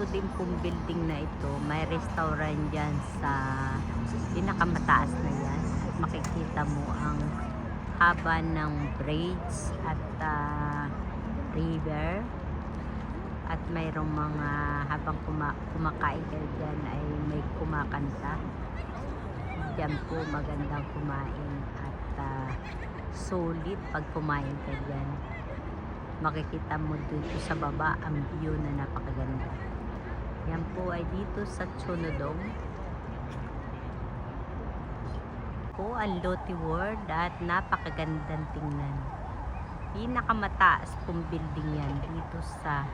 ito din pong building na ito, may restaurant dyan sa pinakamataas na yan. At makikita mo ang haba ng bridge at river. At mayroong mga habang kumakain kayo dyan ay may kumakanta. Diyan po magandang kumain at sulit pag kumain ka dyan. Makikita mo dito sa baba ang view na napakaganda. Yan po ay dito sa Chunodong po ang Lotte World at napakagandang tingnan. Pinakamataas pong building yan dito sa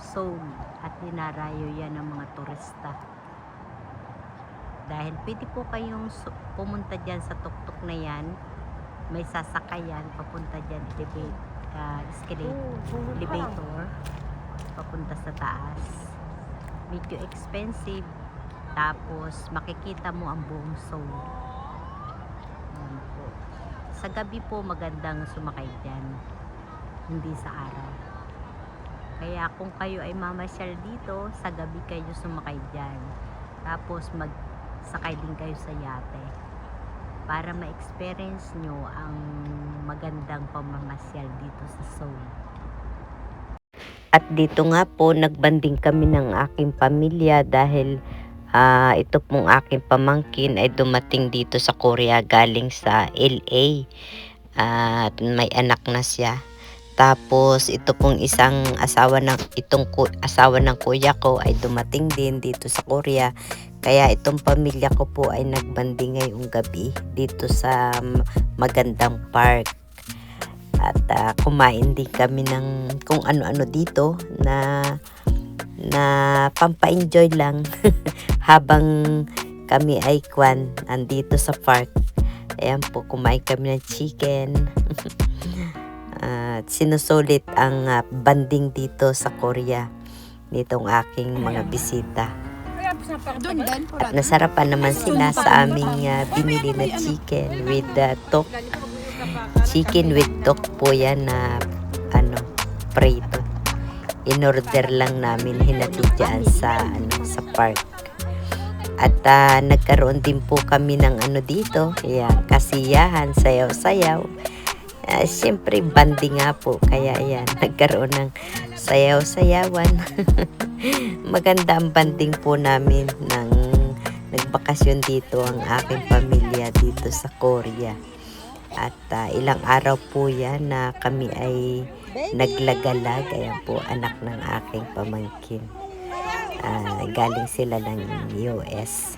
Seoul at dinarayo yan ng mga turista. Dahil pwede po kayong pumunta dyan sa tuktok na yan, may sasakayan papunta dyan, elevator papunta sa taas. Medyo expensive, tapos makikita mo ang buong Seoul. Yan po. Sa gabi po magandang sumakay dyan, hindi sa araw. Kaya kung kayo ay mamasyal dito, sa gabi kayo sumakay dyan, tapos magsakay din kayo sa yate para ma-experience nyo ang magandang pamamasyal dito sa Seoul. At dito nga po nagbanding kami ng aking pamilya dahil ito pong aking pamangkin ay dumating dito sa Korea galing sa LA. At may anak na siya. Tapos ito pong asawa ng kuya ko ay dumating din dito sa Korea. Kaya itong pamilya ko po ay nagbanding ngayong gabi dito sa magandang park. At kumain din kami ng kung ano-ano dito na pampa-enjoy lang habang kami ay andito sa park. Ayan po, kumain kami ng chicken. At sinusulit ang banding dito sa Korea nitong aking mga bisita. At nasarapan naman sila sa aming binili na chicken with tok. Chicken with tok po yan na prito. In-order lang namin, hinatid dyan sa park. At nagkaroon din po kami ng dito, kasiyahan, sayaw-sayaw. Siyempre banding nga po, kaya nagkaroon ng sayaw-sayawan. Maganda ang banding po namin ng nagbakasyon dito ang aking pamilya dito sa Korea. At ilang araw po yan na kami ay naglagalag. Ayan po, anak ng aking pamangkin. Galing sila ng US.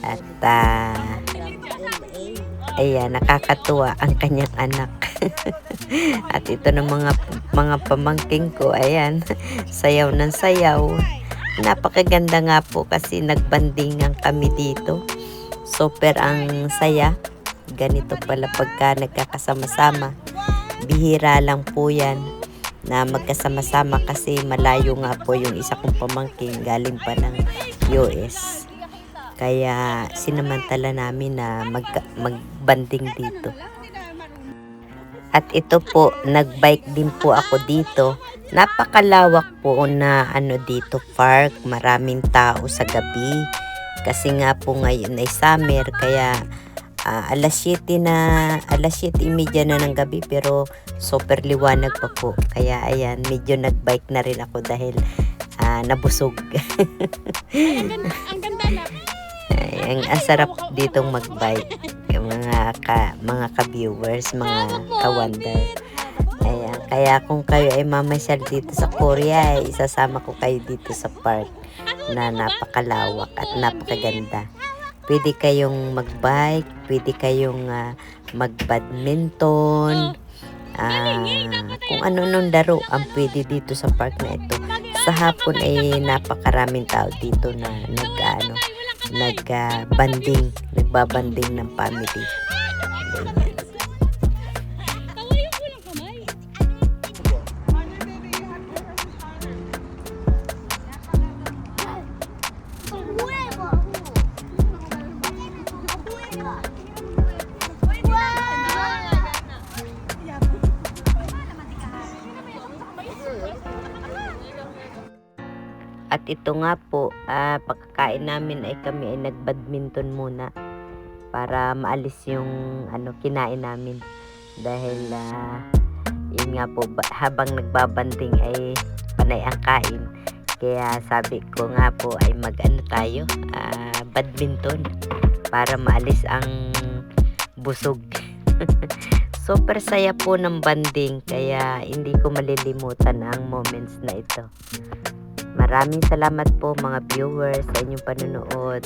At ayan, nakakatuwa ang kanyang anak. At ito ng mga pamangkin ko, ayan, sayaw ng sayaw. Napakaganda nga po kasi nagbandingan kami dito. Super ang saya. Ganito pala pagka nagkakasama-sama. Bihira lang po yan na magkasama-sama kasi malayo nga po yung isa kong pamangkin, galing pa ng US. Kaya sinamantala namin na magbanding dito. At ito po, nagbike din po ako dito. Napakalawak po na dito park, maraming tao sa gabi. Kasi nga po ngayon ay summer, kaya alas 7:30 na ng gabi, pero super liwanag pa po. Kaya ayan, medyo nagbike na rin ako dahil nabusog. Ang sarap ditong magbike, mga ka-viewers, mga ka-wonder. Ayan, kaya kung kayo ay mamasyal dito sa Korea, isasama ko kayo dito sa park na napakalawak at napakaganda. Pwede kayong magbike, pwede kayong magbadminton, kung ano-anong laro ang pwede dito sa park na ito. Sa hapon ay napakaraming tao dito na nagbabanding ng family. Ganyan. At ito nga po, pagkakain namin ay kami ay nagbadminton muna para maalis yung kinain namin. Dahil yun nga po, habang nagbabanding ay panay ang kain. Kaya sabi ko nga po ay tayo, badminton para maalis ang busog. Super saya po ng banding, kaya hindi ko malilimutan ang moments na ito. Maraming salamat po mga viewers sa inyong panonood.